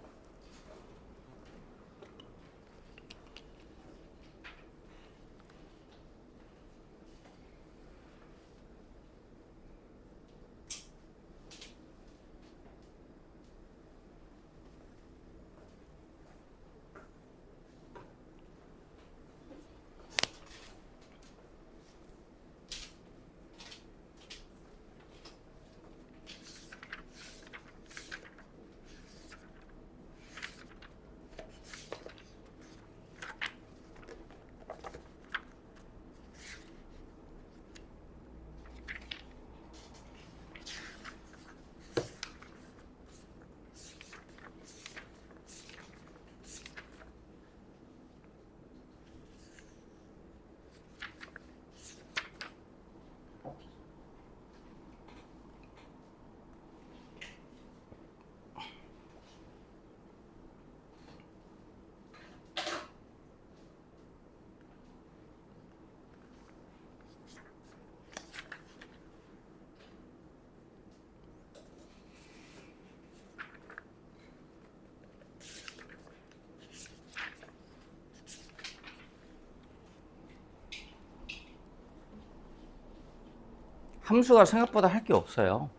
함수가 생각보다 할 게 없어요.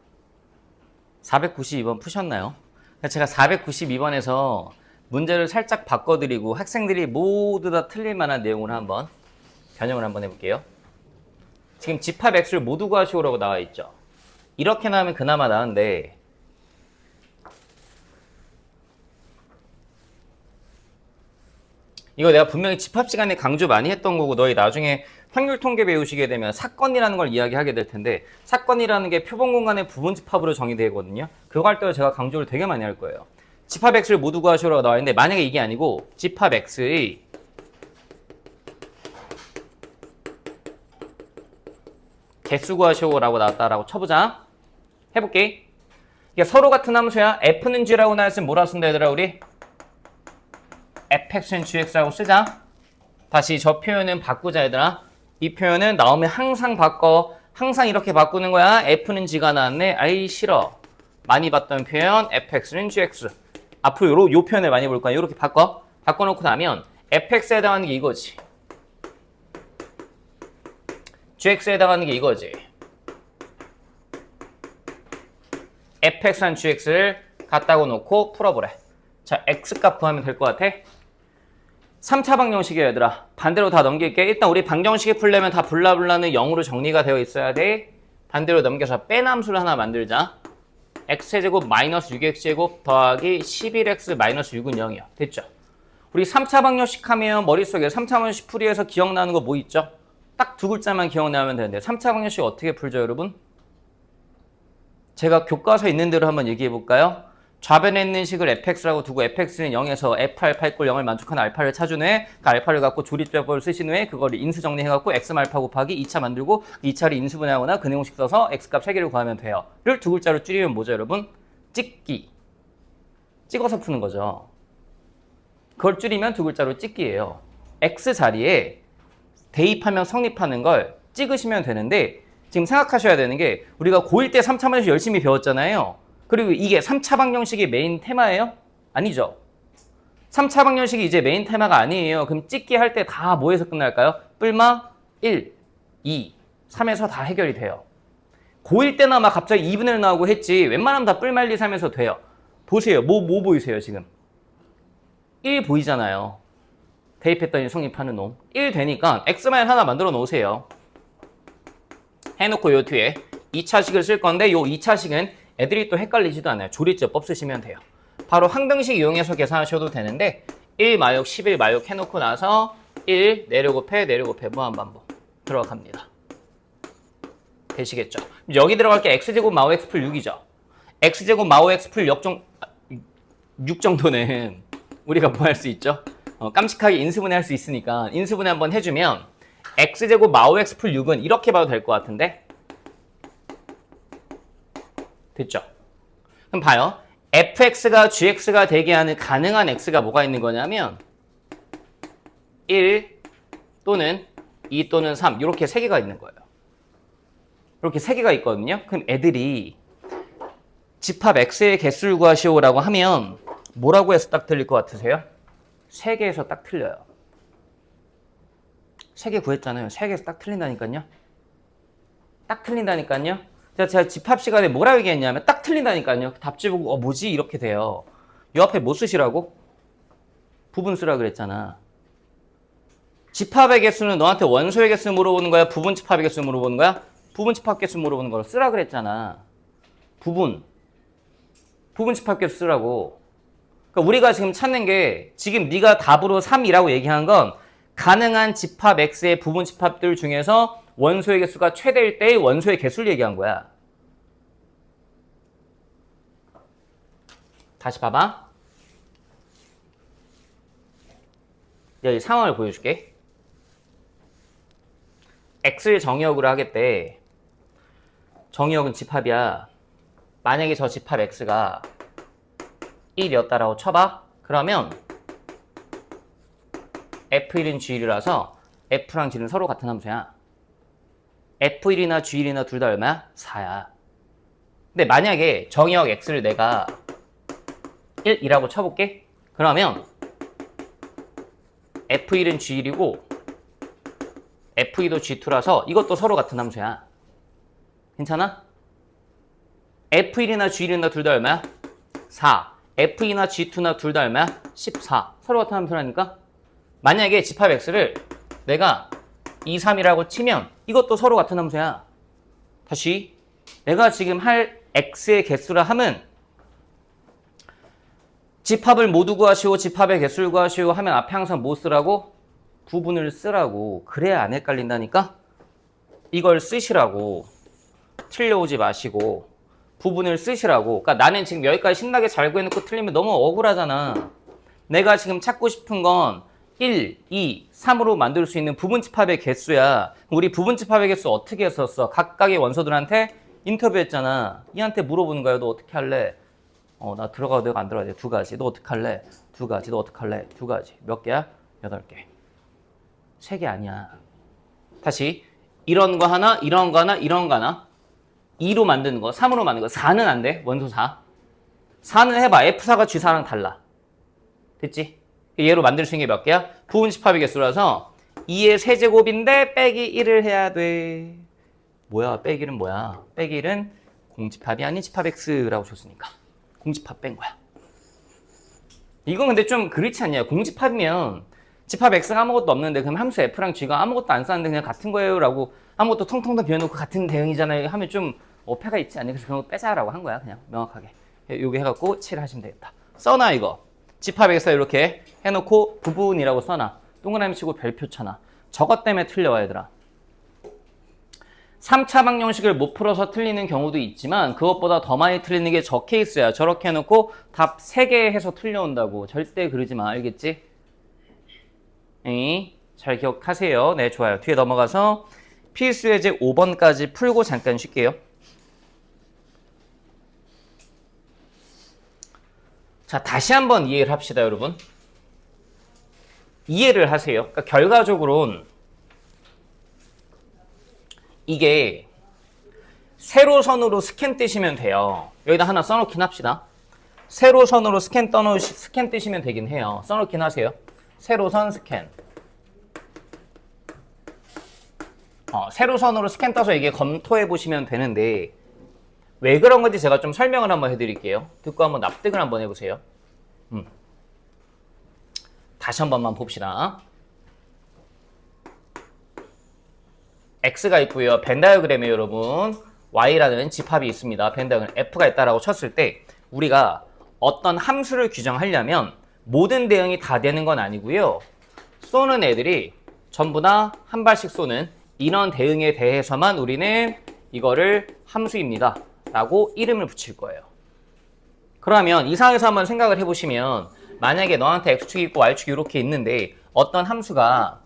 492번 푸셨나요? 제가 492번에서 문제를 살짝 바꿔드리고 학생들이 모두 다 틀릴 만한 내용을 한번 변형을 한번 해볼게요. 지금 집합 x를 모두 구하시오라고 나와 있죠. 이렇게 나오면 그나마 나은데 이거 내가 분명히 집합 시간에 강조 많이 했던 거고 너희 나중에 확률 통계 배우시게 되면 사건이라는 걸 이야기하게 될 텐데 사건이라는 게 표본 공간의 부분 집합으로 정의되거든요. 그거 할 때 제가 강조를 되게 많이 할 거예요. 집합 x를 모두 구하시오라고 나와 있는데 만약에 이게 아니고 집합 x의 개수 구하시오라고 나왔다라고 쳐보자. 해볼게. 이게 서로 같은 함수야. f는 g라고 나왔으면 뭐라 쓴다 얘들아 우리? fx는 gx라고 쓰자. 다시 저 표현은 바꾸자 얘들아. 이 표현은 나오면 항상 바꿔. 항상 이렇게 바꾸는 거야. f는 g가 나왔네. 아이 싫어. 많이 봤던 표현 fx는 gx. 앞으로 요 표현을 많이 볼 거야. 이렇게 바꿔. 바꿔놓고 나면 fx에 해당하는 게 이거지. gx에 해당하는 게 이거지. fx한 gx를 갖다고 놓고 풀어보래. 자, x값 구하면 될 것 같아. 3차 방정식이야 얘들아. 반대로 다 넘길게. 일단 우리 방정식이 풀려면 다 블라블라는 0으로 정리가 되어 있어야 돼. 반대로 넘겨서 뺀 함수를 하나 만들자. x제곱 마이너스 6x제곱 더하기 11x 마이너스 6은 0이야. 됐죠? 우리 3차 방정식 하면 머릿속에 3차 방정식 풀이해서 기억나는 거 뭐 있죠? 딱 두 글자만 기억나면 되는데 3차 방정식 어떻게 풀죠 여러분? 제가 교과서에 있는 대로 한번 얘기해 볼까요? 좌변에 있는 식을 fx라고 두고 fx는 0에서 f알파 이꼴 0을 만족하는 알파를 찾은 후에 그 알파를 갖고 조립제법을 쓰신 후에 그거를 인수 정리해갖고 x알파 곱하기 2차 만들고 2차를 인수분해하거나 그 내용식 써서 x값 3개를 구하면 돼요. 를 두 글자로 줄이면 뭐죠 여러분? 찍기. 찍어서 푸는 거죠. 그걸 줄이면 두 글자로 찍기예요. x 자리에 대입하면 성립하는 걸 찍으시면 되는데 지금 생각하셔야 되는 게 우리가 고1 때 3차 방정식 열심히 배웠잖아요. 그리고 이게 3차 방정식이 메인 테마예요? 아니죠. 3차 방정식이 이제 메인 테마가 아니에요. 그럼 찍기 할 때 다 뭐에서 끝날까요? 뿔마 1, 2, 3에서 다 해결이 돼요. 고1 때나 막 갑자기 2분의 1 나오고 했지 웬만하면 다 뿔마 1, 2, 3에서 돼요. 보세요. 뭐 보이세요 지금? 1 보이잖아요. 대입했더니 성립하는 놈. 1 되니까 x마일 하나 만들어 놓으세요. 해놓고 요 뒤에 2차식을 쓸 건데 요 2차식은 애들이 또 헷갈리지도 않아요. 조리제법 쓰시면 돼요. 바로 항등식 이용해서 계산하셔도 되는데 1 마육 11 마육 해놓고 나서 1 내려곱해 무한반복 들어갑니다. 되시겠죠? 여기 들어갈 게 x제곱 마오 x 풀 6이죠. x제곱 마오 x 풀 6 정도는 우리가 뭐 할 수 있죠? 깜찍하게 인수분해 할 수 있으니까 인수분해 한번 해주면 x제곱 마오 x 풀 6은 이렇게 봐도 될 것 같은데 됐죠? 그럼 봐요. fx가 gx가 되게 하는 가능한 x가 뭐가 있는 거냐면 1 또는 2 또는 3 이렇게 3개가 있는 거예요. 이렇게 3개가 있거든요. 그럼 애들이 집합 x의 개수를 구하시오라고 하면 뭐라고 해서 딱 틀릴 것 같으세요? 3개에서 딱 틀려요. 3개 구했잖아요. 3개에서 딱 틀린다니까요. 딱 틀린다니까요. 제가 집합 시간에 뭐라고 얘기했냐면 딱 틀린다니까요. 답지 보고 뭐지? 이렇게 돼요. 이 앞에 뭐 쓰시라고? 부분 쓰라 그랬잖아. 집합의 개수는 너한테 원소의 개수 물어보는 거야? 부분 집합의 개수 물어보는 거야? 부분 집합 개수 물어보는 거로 쓰라 그랬잖아. 부분 집합 개수 쓰라고. 그러니까 우리가 지금 찾는 게 지금 네가 답으로 3이라고 얘기한 건 가능한 집합 x의 부분 집합들 중에서 원소의 개수가 최대일 때의 원소의 개수를 얘기한 거야. 다시 봐봐. 여기 상황을 보여줄게. x를 정의역으로 하겠대. 정의역은 집합이야. 만약에 저 집합 x가 1이었다라고 쳐봐. 그러면 f1은 g1이라서 f랑 g는 서로 같은 함수야. f1이나 g1이나 둘 다 얼마야? 4야. 근데 만약에 정의역 x를 내가 1이라고 쳐볼게. 그러면 f1은 g1이고 f2도 g2라서 이것도 서로 같은 함수야. 괜찮아? F1이나 G1이나 둘 다 얼마야? 4. F2나 G2나 둘 다 얼마야? 14. 서로 같은 함수라니까? 만약에 집합 X를 내가 2, 3이라고 치면 이것도 서로 같은 함수야. 다시 내가 지금 할 X의 개수라 함은 집합을 모두 구하시오, 집합의 개수를 구하시오 하면 앞에 항상 뭐 쓰라고? 부분을 쓰라고. 그래야 안 헷갈린다니까? 이걸 쓰시라고. 틀려오지 마시고 부분을 쓰시라고. 그러니까 나는 지금 여기까지 신나게 잘 구해놓고 틀리면 너무 억울하잖아. 내가 지금 찾고 싶은 건 1, 2, 3으로 만들 수 있는 부분 집합의 개수야. 우리 부분 집합의 개수 어떻게 했었어? 각각의 원소들한테 인터뷰했잖아. 얘한테 물어보는 거야. 너 어떻게 할래? 나 들어가도 되고 안 들어가도 돼. 2가지. 너 어떻게 할래? 2가지. 너 어떻게 할래? 2가지. 몇 개야? 8개. 3개 아니야. 다시 이런 거 하나, 이런 거 하나, 이런 거 하나. 2로 만드는 거, 3으로 만드는 거. 4는 안 돼. 원소 4. 4는 해봐. F4가 G4랑 달라. 됐지? 얘로 만들 수 있는 게 몇 개야? 부분 집합의 개수라서 2의 세제곱인데 빼기 1을 해야 돼. 뭐야? 빼기 1은 뭐야? 빼기 1은 공집합이 아닌 집합 X라고 줬으니까. 공집합 뺀 거야. 이건 근데 좀 그렇지 않냐? 공집합이면 집합 X가 아무것도 없는데 그럼 함수 F랑 G가 아무것도 안 썼는데 그냥 같은 거예요 라고 아무것도 통통통 비워놓고 같은 대응이잖아요 하면 좀 어폐가 있지 않냐? 그래서 그런 거 빼자라고 한 거야. 그냥 명확하게. 요게 해갖고 7 하시면 되겠다. 써놔 이거. 집합 X에서 이렇게 해놓고 부분이라고 써놔. 동그라미 치고 별표 쳐놔. 저것 때문에 틀려와 얘들아. 3차 방정식을 못 풀어서 틀리는 경우도 있지만 그것보다 더 많이 틀리는 게 저 케이스야. 저렇게 해놓고 답 3개 해서 틀려온다고. 절대 그러지 마. 알겠지? 에이, 잘 기억하세요. 네, 좋아요. 뒤에 넘어가서 필수 예제 5번까지 풀고 잠깐 쉴게요. 자, 다시 한번 이해를 합시다, 여러분. 이해를 하세요. 그러니까 결과적으로는 이게 세로선으로 스캔 뜨시면 돼요. 여기다 하나 써놓긴 합시다. 세로선으로 스캔 뜨시면 되긴 해요. 써놓긴 하세요. 세로선 스캔. 세로선으로 스캔 떠서 이게 검토해 보시면 되는데 왜 그런 건지 제가 좀 설명을 한번 해드릴게요. 듣고 한번 납득을 한번 해보세요. 다시 한 번만 봅시다. X가 있고요. 벤 다이어그램에 여러분 Y라는 집합이 있습니다. 벤 다이어그램 F가 있다라고 쳤을 때 우리가 어떤 함수를 규정하려면 모든 대응이 다 되는 건 아니고요. 쏘는 애들이 전부 다 한 발씩 쏘는 이런 대응에 대해서만 우리는 이거를 함수입니다. 라고 이름을 붙일 거예요. 그러면 이 상황에서 한번 생각을 해보시면 만약에 너한테 X축이 있고 Y축이 이렇게 있는데 어떤 함수가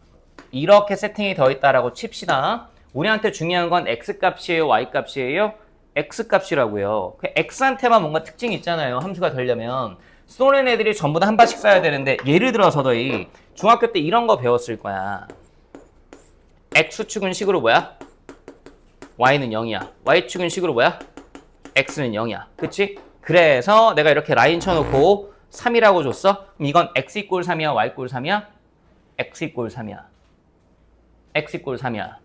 이렇게 세팅이 되어 있다라고 칩시다. 우리한테 중요한 건 X값이에요? Y값이에요? X값이라고요. 그 X한테만 뭔가 특징이 있잖아요. 함수가 되려면. 쏘는 애들이 전부 다 한 발씩 쏴야 되는데 예를 들어서 너희 중학교 때 이런 거 배웠을 거야. X축은 식으로 뭐야? Y는 0이야. Y축은 식으로 뭐야? X는 0이야. 그치? 그래서 내가 이렇게 라인 쳐놓고 3이라고 줬어? 그럼 이건 X 이꼴 3이야? Y 이꼴 3이야? X 이꼴 3이야. X 이꼴 3이야.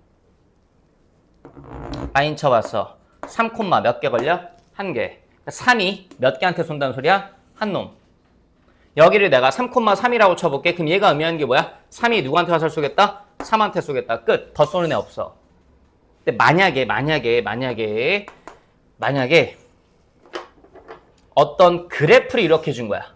라인 쳐봤어. 3, 몇 개 걸려? 1개. 3이 몇 개한테 쏜다는 소리야? 한 놈. 여기를 내가 3,3이라고 쳐볼게. 그럼 얘가 의미하는 게 뭐야? 3이 누구한테 화살 쏘겠다? 3한테 쏘겠다. 끝. 더 쏘는 애 없어. 근데 만약에 어떤 그래프를 이렇게 준 거야.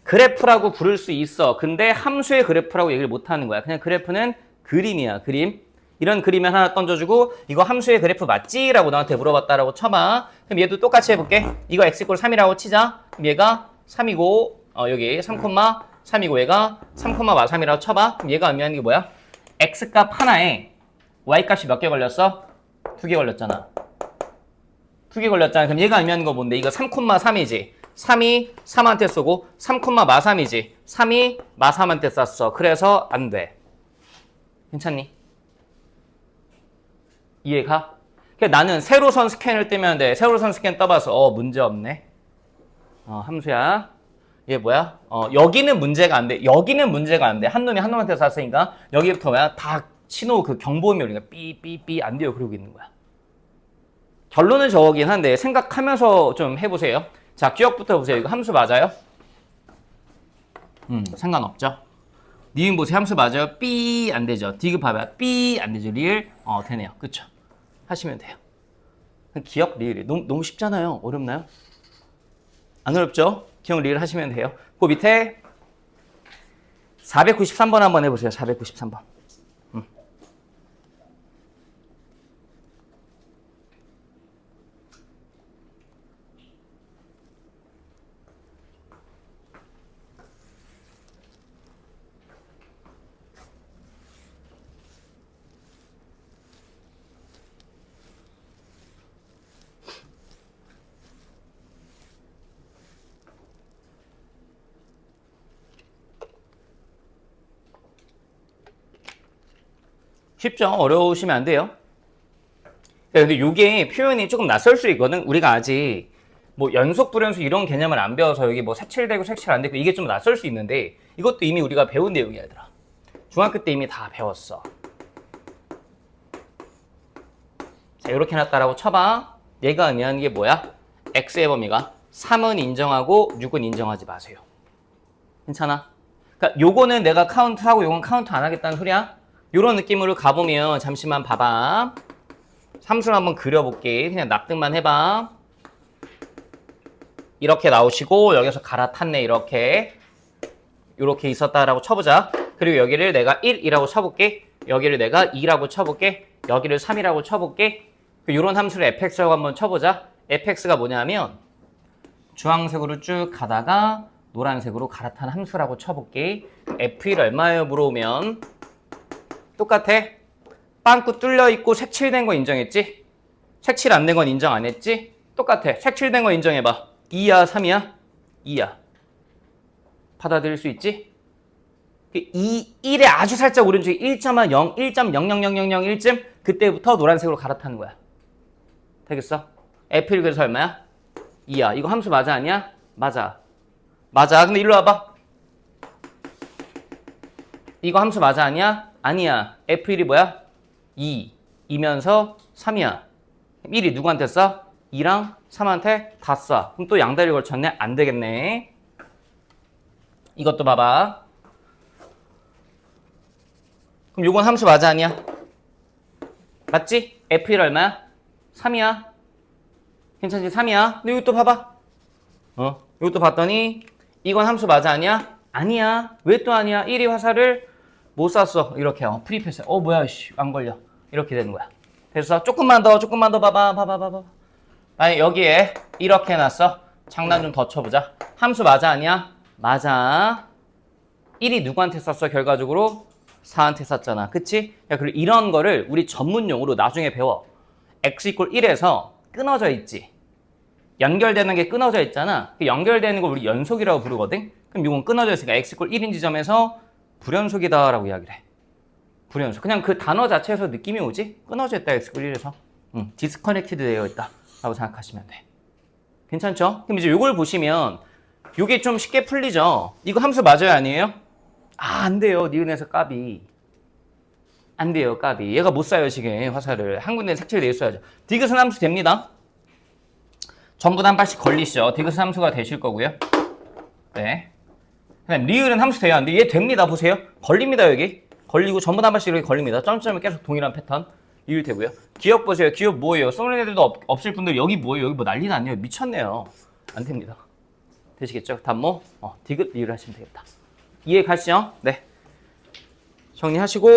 그래프라고 부를 수 있어. 근데 함수의 그래프라고 얘기를 못 하는 거야. 그냥 그래프는 그림이야. 그림. 이런 그림을 하나 던져주고 이거 함수의 그래프 맞지? 라고 나한테 물어봤다라고 쳐봐. 그럼 얘도 똑같이 해볼게. 이거 x 이꼴 3이라고 치자. 그럼 얘가 3이고 여기 3,3이고 얘가 3,3이라고 쳐봐. 그럼 얘가 의미하는 게 뭐야? x값 하나에 y값이 몇 개 걸렸어? 2개 걸렸잖아. 2개 걸렸잖아. 그럼 얘가 의미하는 거 뭔데? 이거 3,3이지. 3이 3한테 쏘고 3,3이지. 3이 3한테 쐈어. 그래서 안 돼. 괜찮니? 이해가? 그러니까 나는 세로선 스캔을 뜨면 돼. 세로선 스캔 떠봐서 문제 없네. 함수야. 얘 뭐야? 여기는 문제가 안 돼. 여기는 문제가 안 돼. 한 놈이 한 놈한테 쐈으니까 여기부터 뭐야? 다 신호 그 경보음이 오니까 삐삐삐 안 돼요. 그러고 있는 거야. 결론은 저거긴 한데 생각하면서 좀 해보세요. 자, 기억부터 보세요. 이거 함수 맞아요? 상관없죠. 니은 보세요. 함수 맞아요? 삐 안 되죠. 디귿 봐봐요. 삐 안 되죠. 리을 되네요. 그쵸? 하시면 돼요. 기억 리을이 너무 쉽잖아요. 어렵나요? 안 어렵죠? 기억 리을 하시면 돼요. 그 밑에 493번 한번 해보세요. 493번. 쉽죠? 어려우시면 안 돼요. 근데 이게 표현이 조금 낯설 수 있거든. 우리가 아직 뭐 연속 불연속 이런 개념을 안 배워서 여기 뭐 색칠되고 색칠 안 되고 이게 좀 낯설 수 있는데 이것도 이미 우리가 배운 내용이야, 얘들아. 중학교 때 이미 다 배웠어. 자, 이렇게 해놨다라고 쳐봐. 얘가 의미하는 게 뭐야? x의 범위가 3은 인정하고 6은 인정하지 마세요. 괜찮아? 그러니까 요거는 내가 카운트하고 요건 카운트 안 하겠다는 소리야? 요런 느낌으로 가보면 잠시만 봐봐. 함수를 한번 그려볼게. 그냥 납득만 해봐. 이렇게 나오시고 여기서 갈아탔네. 이렇게 있었다라고 쳐보자. 그리고 여기를 내가 1이라고 쳐볼게. 여기를 내가 2라고 쳐볼게. 여기를 3이라고 쳐볼게. 이런 함수를 fx라고 한번 쳐보자. fx가 뭐냐면 주황색으로 쭉 가다가 노란색으로 갈아탄 함수라고 쳐볼게. f1 얼마예요? 물어보면 똑같아. 빵꾸 뚫려있고 색칠된 거 인정했지? 색칠 안 된 건 인정 안 했지? 똑같아. 색칠된 거 인정해봐. 2야 3이야? 2야. 받아들일 수 있지? 1에 아주 살짝 오른쪽에 1.0, 1.0000001쯤 그때부터 노란색으로 갈아타는 거야. 되겠어? F1 그래서 얼마야? 2야. 이거 함수 맞아 아니야? 맞아. 맞아. 근데 일로 와봐. 이거 함수 맞아 아니야? 아니야. F1이 뭐야? 2. 2면서 3이야. 1이 누구한테 써? 2랑 3한테 다 써. 그럼 또 양다리 걸쳤네? 안 되겠네. 이것도 봐봐. 그럼 요건 함수 맞아 아니야? 맞지? F1 얼마야? 3이야. 괜찮지? 3이야. 근데 이것도 봐봐. 이것도 봤더니 이건 함수 맞아 아니야? 아니야. 왜 또 아니야? 1이 화살을 못 쐈어. 이렇게 프리패스. 뭐야 씨, 안 걸려. 이렇게 되는 거야. 그래서 조금만 더 봐봐. 아니 여기에 이렇게 해놨어. 장난 좀 더 쳐보자. 함수 맞아 아니야? 맞아. 1이 누구한테 썼어? 결과적으로 4한테 썼잖아. 그치? 야, 그리고 이런 거를 우리 전문용어로 나중에 배워. x = 1에서 끊어져 있지. 연결되는 게 끊어져 있잖아. 그 연결되는 걸 우리 연속이라고 부르거든. 그럼 이건 끊어져 있으니까 x = 1인 지점에서 불연속이다 라고 이야기를 해. 불연속. 그냥 그 단어 자체에서 느낌이 오지? 끊어져 있다, x = 1에서. 디스커넥티드 되어 있다 라고 생각하시면 돼. 괜찮죠? 그럼 이제 이걸 보시면 이게 좀 쉽게 풀리죠? 이거 함수 맞아요 아니에요? 안 돼요. 니은에서 까비. 안 돼요, 까비. 얘가 못 쏴요, 지금 화살을. 한 군데 색칠 내있어야죠. 디귿은 함수 됩니다. 전부 다 한 발씩 걸리시죠. 디귿은 함수가 되실 거고요. 네. 그다음 리을은 함수 돼야 하는데 얘 됩니다. 보세요. 걸립니다, 여기. 걸리고 전부 다 한 발씩 이렇게 걸립니다. 점점이 계속 동일한 패턴. 리을 되고요. 기억 보세요. 기억 뭐예요? 쏘는 애들도 없을 분들 여기 뭐예요? 여기 뭐 난리 났네요. 미쳤네요. 안 됩니다. 되시겠죠? 단모? 디귿 리을 하시면 되겠다. 이해 가시죠? 네. 정리하시고